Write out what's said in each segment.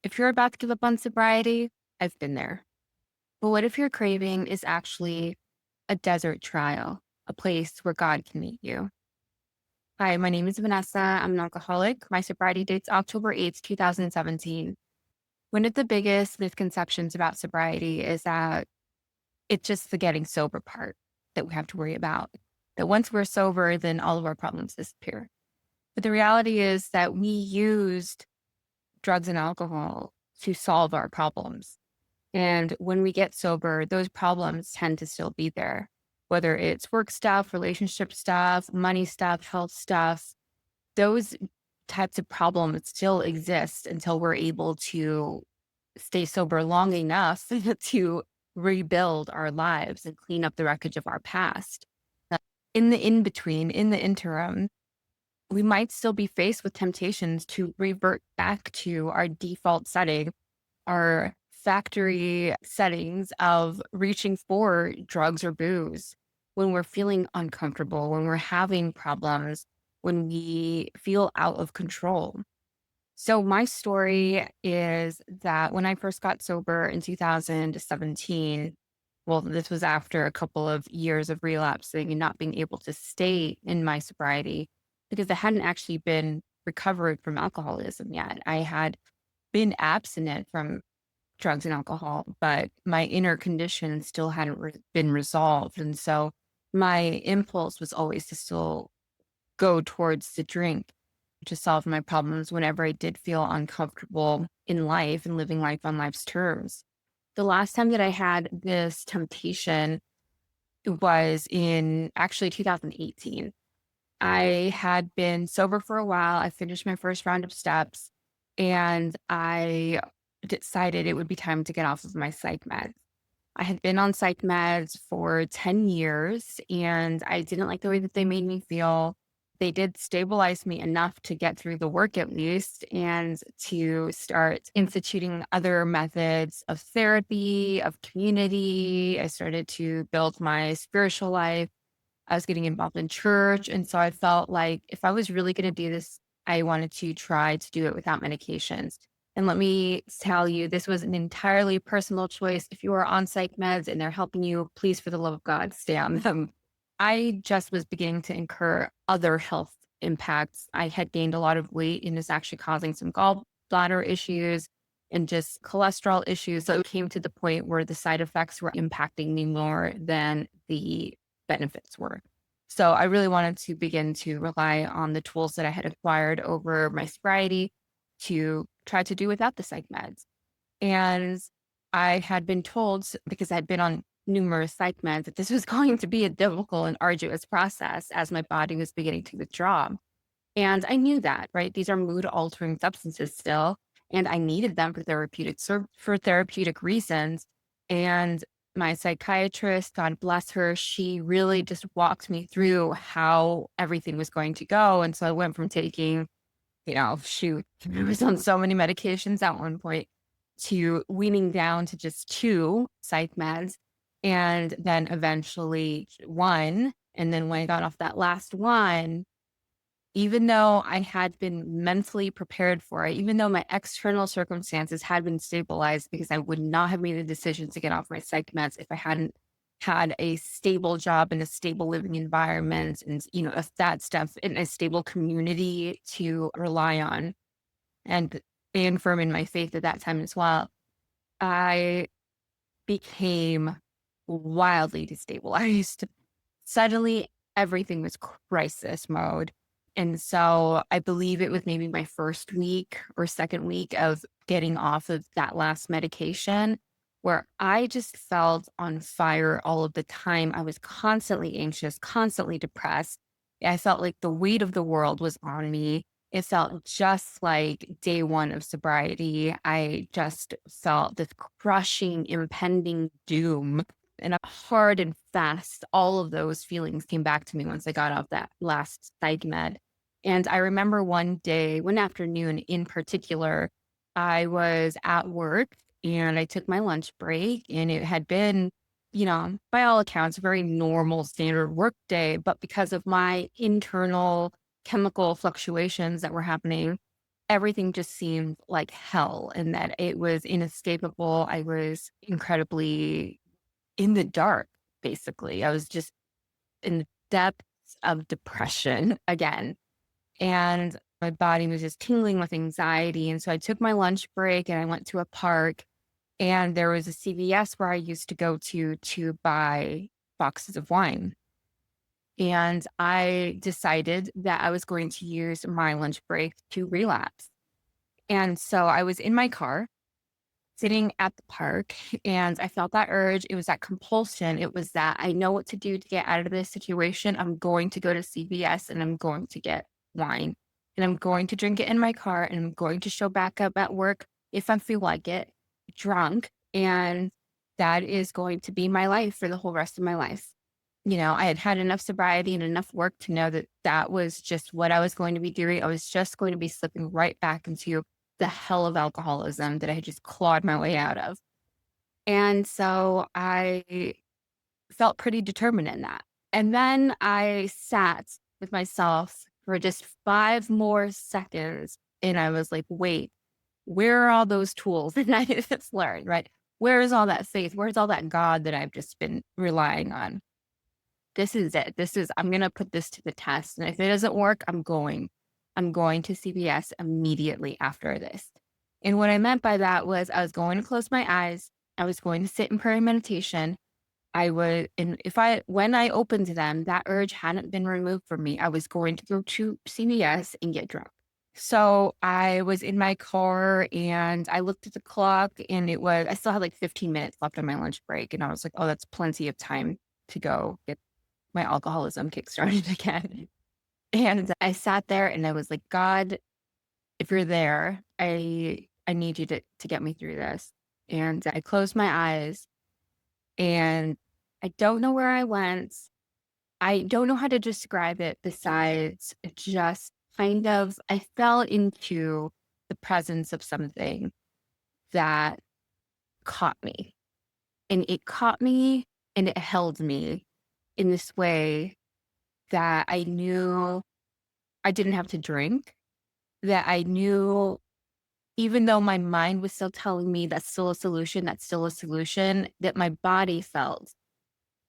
If you're about to give up on sobriety, I've been there. But what if your craving is actually a desert trial, a place where God can meet you? Hi, my name is Vanessa. I'm an alcoholic. My sobriety date's October 8th, 2017. One of the biggest misconceptions about sobriety is that it's just the getting sober part that we have to worry about. That once we're sober, then all of our problems disappear. But the reality is that we used drugs and alcohol to solve our problems. And when we get sober, those problems tend to still be there, whether it's work stuff, relationship stuff, money stuff, health stuff. Those types of problems still exist until we're able to stay sober long enough to rebuild our lives and clean up the wreckage of our past. In the in between, in the interim, we might still be faced with temptations to revert back to our default setting, our factory settings of reaching for drugs or booze when we're feeling uncomfortable, when we're having problems, when we feel out of control. So, my story is that when I first got sober in 2017, well, this was after a couple of years of relapsing and not being able to stay in my sobriety because I hadn't actually been recovered from alcoholism yet. I had been abstinent from drugs and alcohol, but my inner condition still hadn't been resolved. And so my impulse was always to still go towards the drink to solve my problems whenever I did feel uncomfortable in life and living life on life's terms. The last time that I had this temptation was in actually 2018. I had been sober for a while. I finished my first round of steps and I decided it would be time to get off of my psych meds. I had been on psych meds for 10 years and I didn't like the way that they made me feel. They did stabilize me enough to get through the work at least and to start instituting other methods of therapy, of community. I started to build my spiritual life. I was getting involved in church. And so I felt like if I was really going to do this, I wanted to try to do it without medications. And let me tell you, this was an entirely personal choice. If you are on psych meds and they're helping you, please, for the love of God, stay on them. I just was beginning to incur other health impacts. I had gained a lot of weight and was actually causing some gallbladder issues and just cholesterol issues. So it came to the point where the side effects were impacting me more than the benefits were. So I really wanted to begin to rely on the tools that I had acquired over my sobriety to try to do without the psych meds. And I had been told, because I'd been on numerous psych meds, that this was going to be a difficult and arduous process as my body was beginning to withdraw. And I knew that, right? These are mood altering substances still, and I needed them for for therapeutic reasons. And my psychiatrist, God bless her, she really just walked me through how everything was going to go. And so I went from taking, shoot, I was on so many medications at one point to weaning down to just two psych meds and then eventually one. And then when I got off that last one, even though I had been mentally prepared for it, even though my external circumstances had been stabilized, because I would not have made the decision to get off my psych meds if I hadn't had a stable job and a stable living environment and, if that stuff in a stable community to rely on and stand firm in my faith at that time as well. I became wildly destabilized. Suddenly, everything was crisis mode. And so I believe it was maybe my first week or second week of getting off of that last medication where I just felt on fire all of the time. I was constantly anxious, constantly depressed. I felt like the weight of the world was on me. It felt just like day one of sobriety. I just felt this crushing, impending doom and hard and fast. All of those feelings came back to me once I got off that last psych med. And I remember one day, one afternoon in particular, I was at work and I took my lunch break and it had been, by all accounts, a very normal standard work day. But because of my internal chemical fluctuations that were happening, everything just seemed like hell and that it was inescapable. I was incredibly in the dark, basically. I was just in the depths of depression again. And my body was just tingling with anxiety. And so I took my lunch break and I went to a park, and there was a CVS where I used to go to buy boxes of wine. And I decided that I was going to use my lunch break to relapse. And so I was in my car sitting at the park, and I felt that urge. It was that compulsion. It was that I know what to do to get out of this situation. I'm going to go to CVS and I'm going to get wine, and I'm going to drink it in my car, and I'm going to show back up at work if I feel like it, drunk. And that is going to be my life for the whole rest of my life. I had had enough sobriety and enough work to know that that was just what I was going to be doing. I was just going to be slipping right back into the hell of alcoholism that I had just clawed my way out of. And so I felt pretty determined in that. And then I sat with myself for just 5 more seconds. And I was like, wait, where are all those tools that I just learned, right? Where is all that faith? Where's all that God that I've just been relying on? This is it. I'm going to put this to the test. And if it doesn't work, I'm going to CBS immediately after this. And what I meant by that was I was going to close my eyes. I was going to sit in prayer and meditation. When I opened them, that urge hadn't been removed from me. I was going to go to CVS and get drunk. So I was in my car and I looked at the clock, and I still had like 15 minutes left on my lunch break. And I was like, oh, that's plenty of time to go get my alcoholism kickstarted again. And I sat there and I was like, God, if you're there, I need you to get me through this. And I closed my eyes, and I don't know where I went. I don't know how to describe it besides just kind of, I fell into the presence of something that caught me. And it caught me and it held me in this way that I knew I didn't have to drink, that I knew even though my mind was still telling me that's still a solution, that my body felt,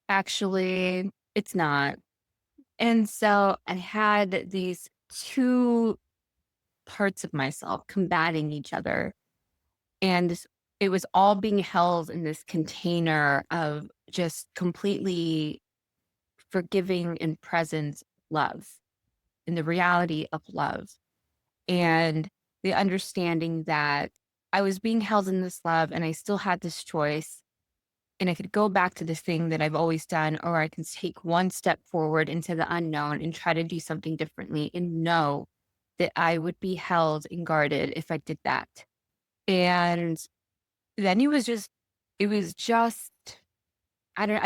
actually, it's not. And so I had these two parts of myself combating each other. And it was all being held in this container of just completely forgiving and present love and the reality of love. And the understanding that I was being held in this love and I still had this choice. And I could go back to this thing that I've always done, or I can take one step forward into the unknown and try to do something differently and know that I would be held and guarded if I did that. And then it was just, I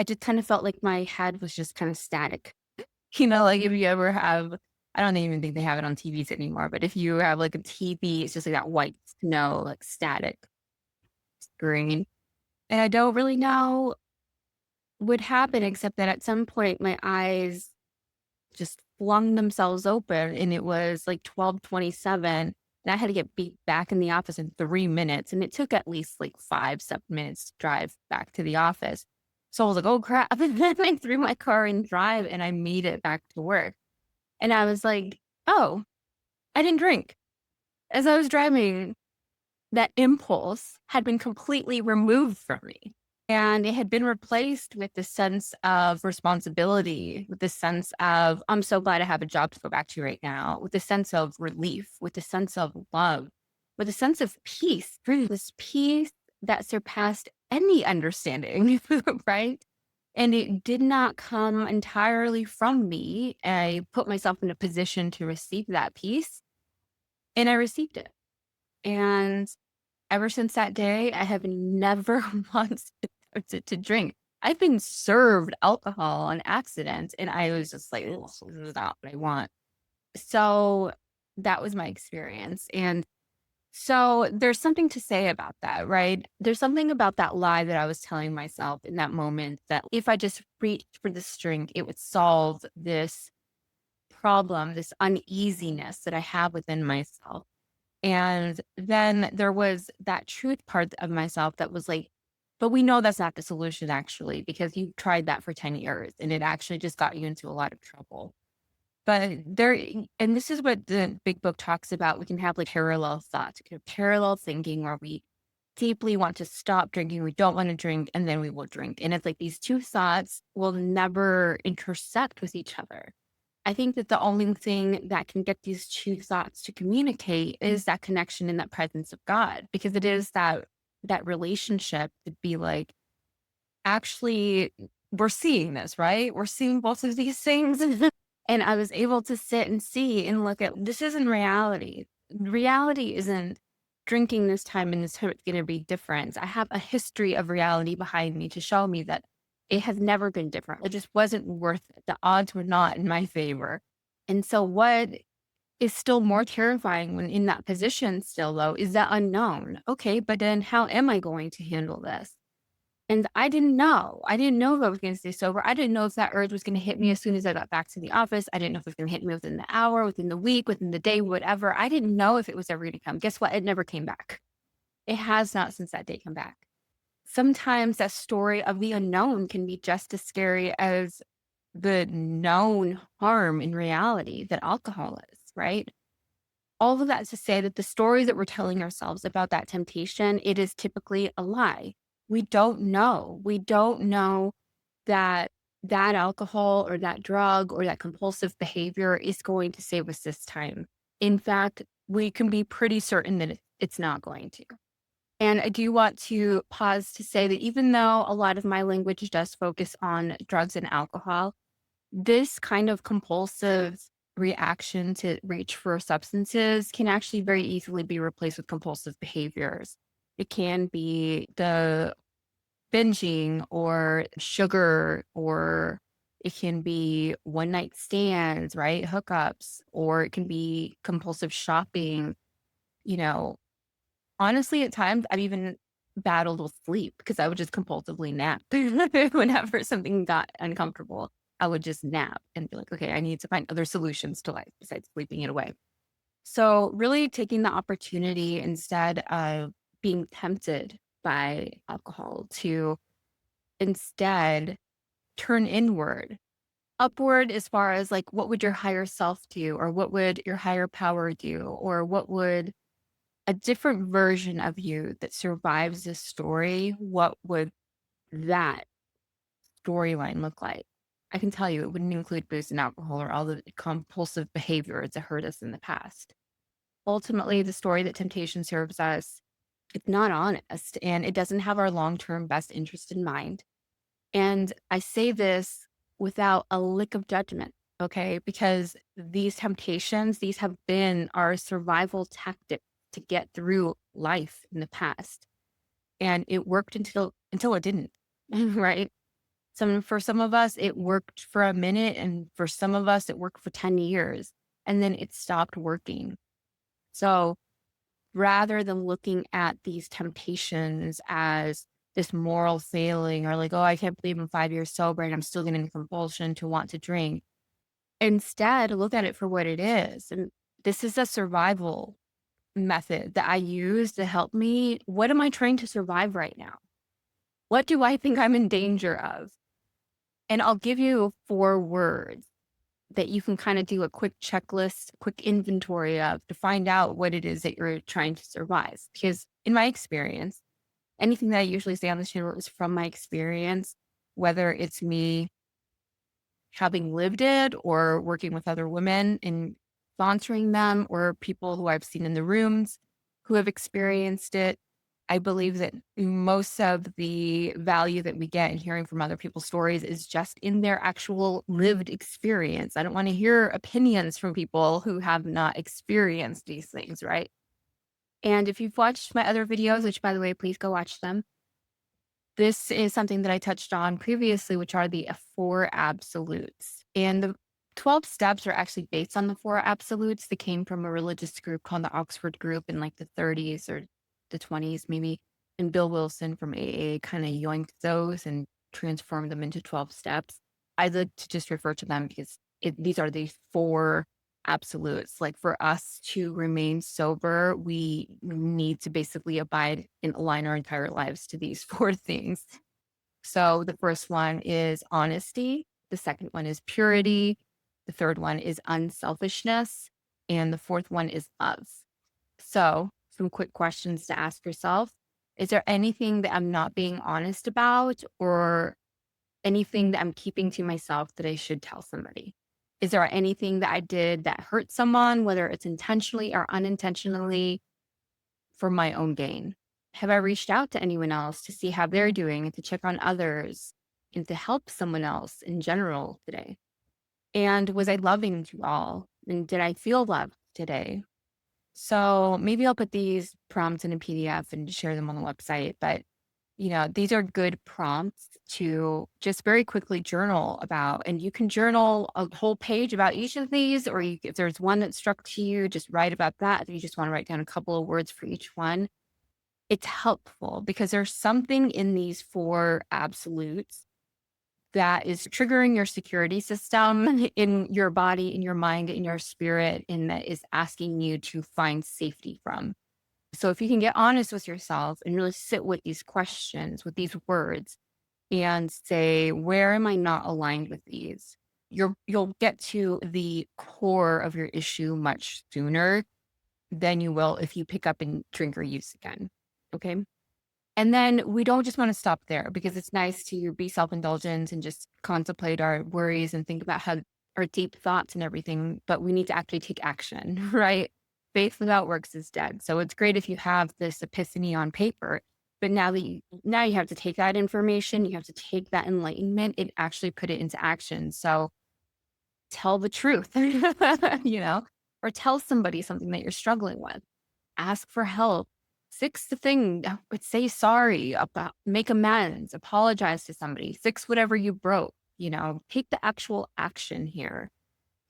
just kind of felt like my head was just kind of static. Like if you ever have, I don't even think they have it on TVs anymore, but if you have like a TV, it's just like that white snow, like static screen. And I don't really know what happened, except that at some point my eyes just flung themselves open, and it was like 12:27, and I had to get beat back in the office in 3 minutes. And it took at least like 5, 7 minutes to drive back to the office. So I was like, oh crap. And then I threw my car in drive and I made it back to work. And I was like, oh, I didn't drink. As I was driving, that impulse had been completely removed from me. And it had been replaced with this sense of responsibility, with this sense of, I'm so glad I have a job to go back to right now, with a sense of relief, with a sense of love, with a sense of peace, really this peace that surpassed any understanding, right? And it did not come entirely from me. I put myself in a position to receive that peace, and I received it. And ever since that day, I have never once attempted to drink. I've been served alcohol on accident, and I was just like, "Ugh, this is not what I want." So that was my experience. And so there's something to say about that, right? There's something about that lie that I was telling myself in that moment, that if I just reached for this drink, it would solve this problem, this uneasiness that I have within myself. And then there was that truth part of myself that was like, but we know that's not the solution actually, because you tried that for 10 years and it actually just got you into a lot of trouble. But and this is what the big book talks about. We can have like parallel thoughts, we can have parallel thinking where we deeply want to stop drinking, we don't want to drink, and then we will drink. And it's like these two thoughts will never intersect with each other. I think that the only thing that can get these two thoughts to communicate is that connection and that presence of God, because it is that relationship to be like, actually, we're seeing this, right? We're seeing both of these things. And I was able to sit and see and look at this isn't reality. Reality isn't drinking this time and this hurt's going to be different. I have a history of reality behind me to show me that it has never been different. It just wasn't worth it. The odds were not in my favor. And so, what is still more terrifying when in that position, still though, is that unknown. Okay, but then how am I going to handle this? And I didn't know. I didn't know if I was going to stay sober. I didn't know if that urge was going to hit me as soon as I got back to the office. I didn't know if it was going to hit me within the hour, within the week, within the day, whatever. I didn't know if it was ever going to come. Guess what? It never came back. It has not since that day come back. Sometimes that story of the unknown can be just as scary as the known harm in reality that alcohol is, right? All of that to say that the stories that we're telling ourselves about that temptation, it is typically a lie. We don't know. We don't know that that alcohol or that drug or that compulsive behavior is going to save us this time. In fact, we can be pretty certain that it's not going to. And I do want to pause to say that even though a lot of my language does focus on drugs and alcohol, this kind of compulsive reaction to reach for substances can actually very easily be replaced with compulsive behaviors. It can be the binging or sugar, or it can be one night stands, right? Hookups, or it can be compulsive shopping. You know, honestly, at times I've even battled with sleep because I would just compulsively nap whenever something got uncomfortable. I would just nap and be like, okay, I need to find other solutions to life besides sleeping it away. So, really taking the opportunity instead of being tempted by alcohol to instead turn inward, upward as far as like, what would your higher self do? Or what would your higher power do? Or what would a different version of you that survives this story, what would that storyline look like? I can tell you it wouldn't include booze and alcohol or all the compulsive behaviors that hurt us in the past. Ultimately, the story that temptation serves us, it's not honest and it doesn't have our long term best interest in mind. And I say this without a lick of judgment, okay? Because these temptations, these have been our survival tactic to get through life in the past. And it worked until it didn't, right? For some of us, it worked for a minute, and for some of us, it worked for 10 years, and then it stopped working. So rather than looking at these temptations as this moral failing or like, oh, I can't believe I'm 5 years sober and I'm still getting compulsion to want to drink. Instead, look at it for what it is. And this is a survival method that I use to help me. What am I trying to survive right now? What do I think I'm in danger of? And I'll give you 4 words that you can kind of do a quick checklist, quick inventory of to find out what it is that you're trying to survive. Because in my experience, anything that I usually say on the channel is from my experience, whether it's me having lived it or working with other women and sponsoring them, or people who I've seen in the rooms who have experienced it. I believe that most of the value that we get in hearing from other people's stories is just in their actual lived experience. I don't want to hear opinions from people who have not experienced these things, right? And if you've watched my other videos, which by the way, please go watch them, this is something that I touched on previously, which are the 4 absolutes. And the 12 steps are actually based on the 4 absolutes that came from a religious group called the Oxford Group in like the 30s or the 20s, maybe. And Bill Wilson from AA kind of yoinked those and transformed them into 12 steps. I like to just refer to them because these are the 4 absolutes. Like for us to remain sober, we need to basically abide and align our entire lives to these four things. So the first one is honesty. The second one is purity. The third one is unselfishness. And the fourth one is love. So some quick questions to ask yourself. Is there anything that I'm not being honest about or anything that I'm keeping to myself that I should tell somebody? Is there anything that I did that hurt someone, whether it's intentionally or unintentionally, for my own gain? Have I reached out to anyone else to see how they're doing and to check on others and to help someone else in general today? And was I loving to all? And did I feel loved today? So maybe I'll put these prompts in a PDF and share them on the website. But, these are good prompts to just very quickly journal about. And you can journal a whole page about each of these, or if there's one that struck to you, just write about that. If you just want to write down a couple of words for each one, it's helpful because there's something in these four absolutes that is triggering your security system in your body, in your mind, in your spirit, and that is asking you to find safety from. So if you can get honest with yourself and really sit with these questions, with these words, and say, where am I not aligned with these? You'll get to the core of your issue much sooner than you will if you pick up and drink or use again. Okay. And then we don't just want to stop there because it's nice to be self-indulgent and just contemplate our worries and think about how our deep thoughts and everything, but we need to actually take action, right? Faith without works is dead. So it's great if you have this epiphany on paper, but now you have to take that information, you have to take that enlightenment and actually put it into action. So tell the truth, or tell somebody something that you're struggling with. Ask for help. Fix the thing, but say sorry about, make amends, apologize to somebody, fix whatever you broke, take the actual action here.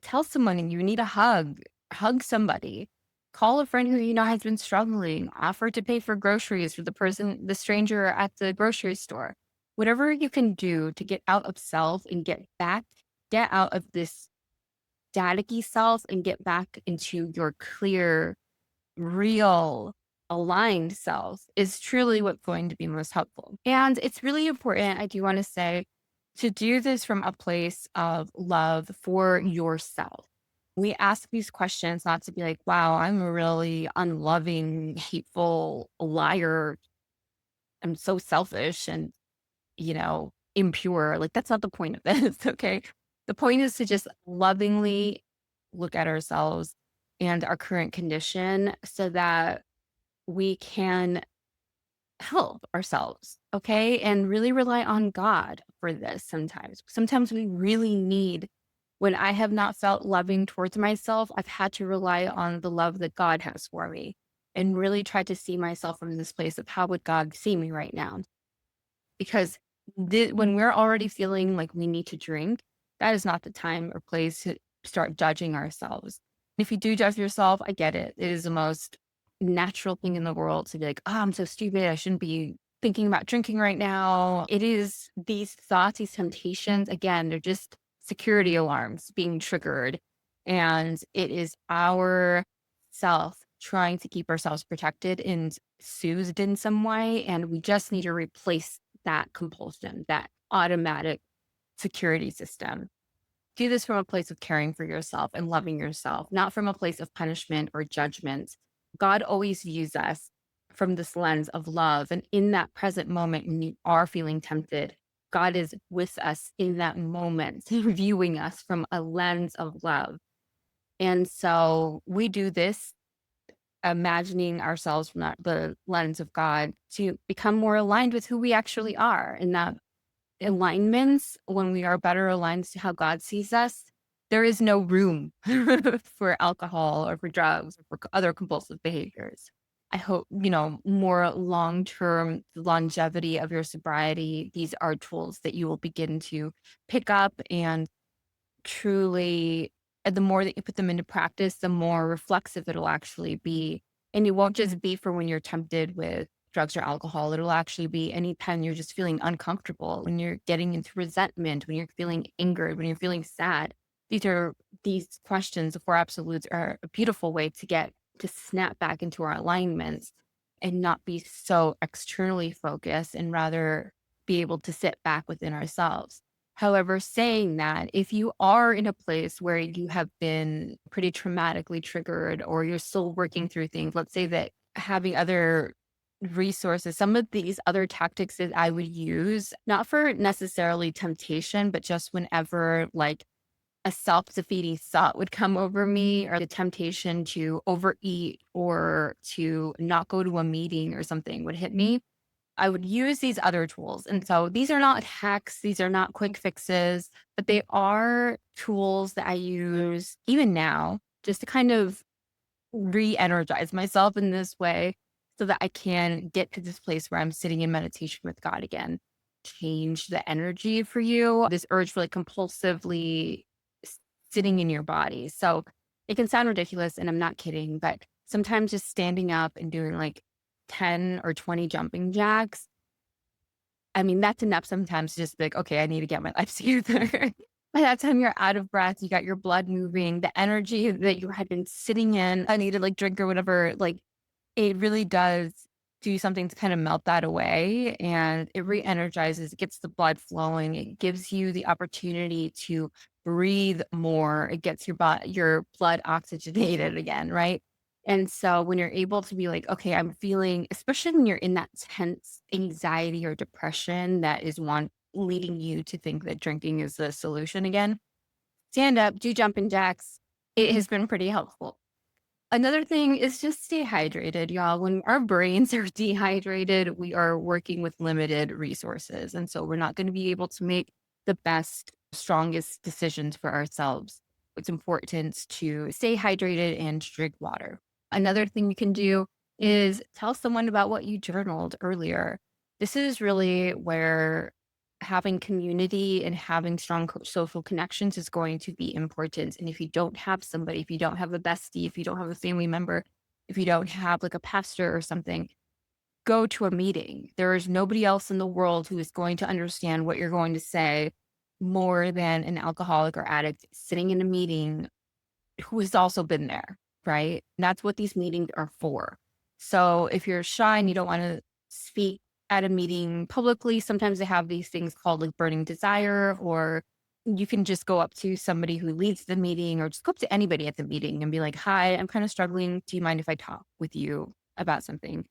Tell someone you need a hug, hug somebody, call a friend who has been struggling, offer to pay for groceries for the stranger at the grocery store. Whatever you can do to get out of self and get out of this staticky self and get back into your clear, real, aligned self is truly what's going to be most helpful. And it's really important, I do want to say, to do this from a place of love for yourself. We ask these questions not to be like, wow, I'm a really unloving, hateful liar. I'm so selfish and, impure. Like, that's not the point of this. Okay. The point is to just lovingly look at ourselves and our current condition so that we can help ourselves, okay? And really rely on God for this sometimes. Sometimes we really need, when I have not felt loving towards myself, I've had to rely on the love that God has for me and really try to see myself from this place of how would God see me right now? Because when we're already feeling like we need to drink, that is not the time or place to start judging ourselves. If you do judge yourself, I get it. It is the most natural thing in the world to be like, oh, I'm so stupid. I shouldn't be thinking about drinking right now. It is these thoughts, these temptations, again, they're just security alarms being triggered. And it is our self trying to keep ourselves protected and soothed in some way. And we just need to replace that compulsion, that automatic security system. Do this from a place of caring for yourself and loving yourself, not from a place of punishment or judgment. God always views us from this lens of love. And in that present moment, when you are feeling tempted, God is with us in that moment, viewing us from a lens of love. And so we do this imagining ourselves from the lens of God to become more aligned with who we actually are. And that alignments, when we are better aligned to how God sees us, there is no room for alcohol or for drugs or for other compulsive behaviors. I hope, more long-term longevity of your sobriety, these are tools that you will begin to pick up and truly, and the more that you put them into practice, the more reflexive it'll actually be. And it won't just be for when you're tempted with drugs or alcohol. It'll actually be anytime you're just feeling uncomfortable, when you're getting into resentment, when you're feeling angered, when you're feeling sad. These are these questions, the four absolutes, are a beautiful way to get to snap back into our alignments and not be so externally focused and rather be able to sit back within ourselves. However, saying that, if you are in a place where you have been pretty traumatically triggered or you're still working through things, let's say that having other resources, some of these other tactics that I would use, not for necessarily temptation, but just whenever like a self-defeating thought would come over me or the temptation to overeat or to not go to a meeting or something would hit me, I would use these other tools. And so these are not hacks, these are not quick fixes, but they are tools that I use even now just to kind of re-energize myself in this way so that I can get to this place where I'm sitting in meditation with God again. Change the energy for you, this urge for like compulsively s- sitting in your body. So it can sound ridiculous, and I'm not kidding, but sometimes just standing up and doing like 10 or 20 jumping jacks, I mean, that's enough sometimes to just be like, okay, I need to get my life together. By that time, you're out of breath, you got your blood moving, the energy that you had been sitting in, I need to like drink or whatever, like it really does do something to kind of melt that away, and it re-energizes, it gets the blood flowing, it gives you the opportunity to breathe more, it gets your blood oxygenated again, right? And so when you're able to be like, okay, I'm feeling, especially when you're in that tense anxiety or depression that is one leading you to think that drinking is the solution again, stand up, do jumping jacks. It has been pretty helpful. Another thing is just stay hydrated, y'all. When our brains are dehydrated, we are working with limited resources. And so we're not going to be able to make the best, strongest decisions for ourselves. It's important to stay hydrated and drink water. Another thing you can do is tell someone about what you journaled earlier. This is really where having community and having strong social connections is going to be important. And if you don't have somebody, if you don't have a bestie, if you don't have a family member, if you don't have like a pastor or something, go to a meeting. There is nobody else in the world who is going to understand what you're going to say more than an alcoholic or addict sitting in a meeting who has also been there, right? And that's what these meetings are for. So if you're shy and you don't want to speak at a meeting publicly, sometimes they have these things called like burning desire, or you can just go up to somebody who leads the meeting or just go up to anybody at the meeting and be like, hi, I'm kind of struggling. Do you mind if I talk with you about something?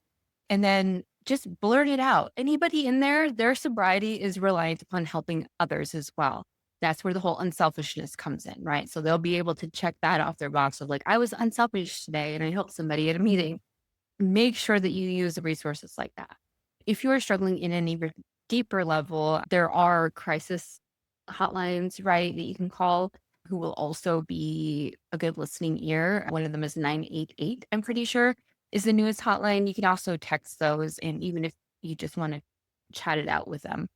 And then just blurt it out. Anybody in there, their sobriety is reliant upon helping others as well. That's where the whole unselfishness comes in, right? So they'll be able to check that off their box of like, I was unselfish today and I helped somebody at a meeting. Make sure that you use the resources like that. If you are struggling in an even deeper level, there are crisis hotlines, right, that you can call, who will also be a good listening ear. One of them is 988, I'm pretty sure, is the newest hotline. You can also text those, and even if you just want to chat it out with them.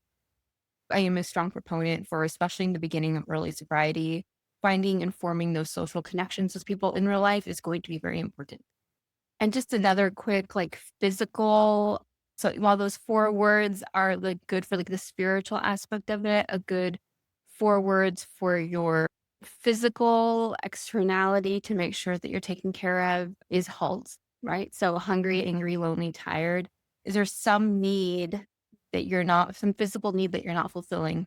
I am a strong proponent for, especially in the beginning of early sobriety, finding and forming those social connections with people in real life is going to be very important. And just another quick, like, physical, so while those 4 words are, like, good for, like, the spiritual aspect of it, a good 4 words for your physical externality to make sure that you're taken care of is HALT, right? So hungry, angry, lonely, tired. Is there some need that you're not, some physical need that you're not fulfilling?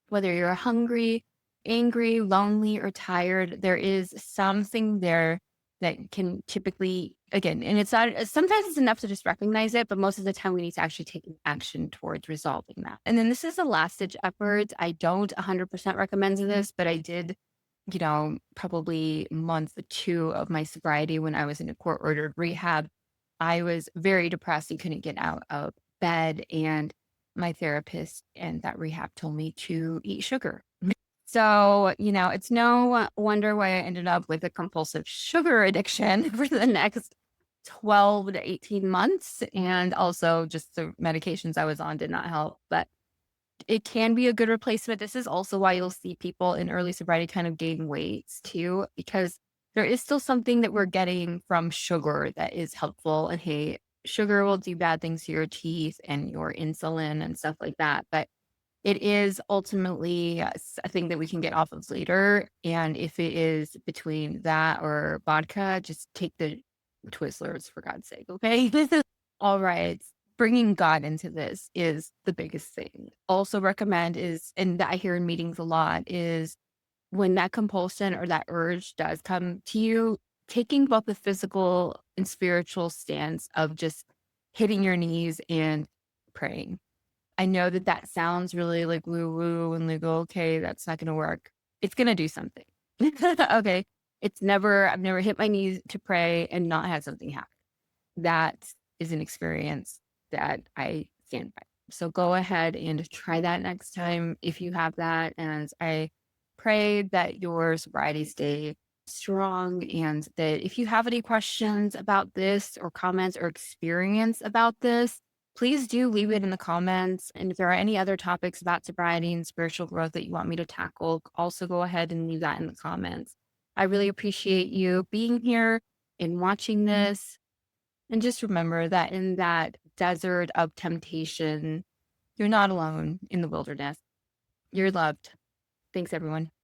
Whether you're hungry, angry, lonely, or tired, there is something there that can typically, again, and it's not, sometimes it's enough to just recognize it, but most of the time we need to actually take action towards resolving that. And then this is a last ditch effort. I don't 100% recommend this, but I did, probably month 2 of my sobriety when I was in a court ordered rehab. I was very depressed and couldn't get out of bed. And my therapist and that rehab told me to eat sugar. So, it's no wonder why I ended up with a compulsive sugar addiction for the next 12 to 18 months. And also just the medications I was on did not help. But it can be a good replacement. This is also why you'll see people in early sobriety kind of gain weights too, because there is still something that we're getting from sugar that is helpful. And hey, sugar will do bad things to your teeth and your insulin and stuff like that. But It is ultimately a thing that we can get off of later, and if it is between that or vodka, just take the Twizzlers for God's sake, okay? All right. Bringing God into this is the biggest thing. Also recommend is, and that I hear in meetings a lot, is when that compulsion or that urge does come to you, taking both the physical and spiritual stance of just hitting your knees and praying. I know that that sounds really like woo woo and like, okay, that's not going to work. It's going to do something. Okay. I've never hit my knees to pray and not had something happen. That is an experience that I stand by. So go ahead and try that next time if you have that. And I pray that your sobriety stay strong and that if you have any questions about this or comments or experience about this, please do leave it in the comments. And if there are any other topics about sobriety and spiritual growth that you want me to tackle, also go ahead and leave that in the comments. I really appreciate you being here and watching this. And just remember that in that desert of temptation, you're not alone in the wilderness. You're loved. Thanks, everyone.